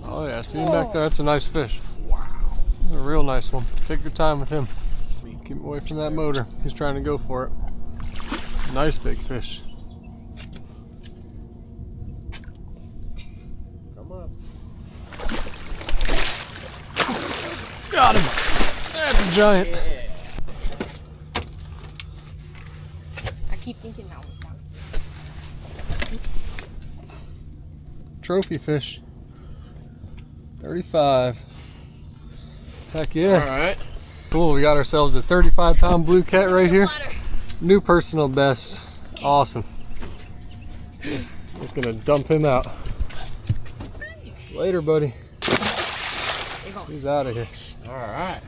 Oh yeah, see him back there? That's a nice fish. Wow. A real nice one. Take your time with him. Keep away from that motor. He's trying to go for it. Nice big fish. Come on. Got him. That's a giant. Yeah. I keep thinking that one's down. Trophy fish. 35. Heck yeah. Alright. Cool, we got ourselves a 35-pound blue cat right here. New personal best. Awesome. Just gonna dump him out. Later, buddy. He's out of here. Alright.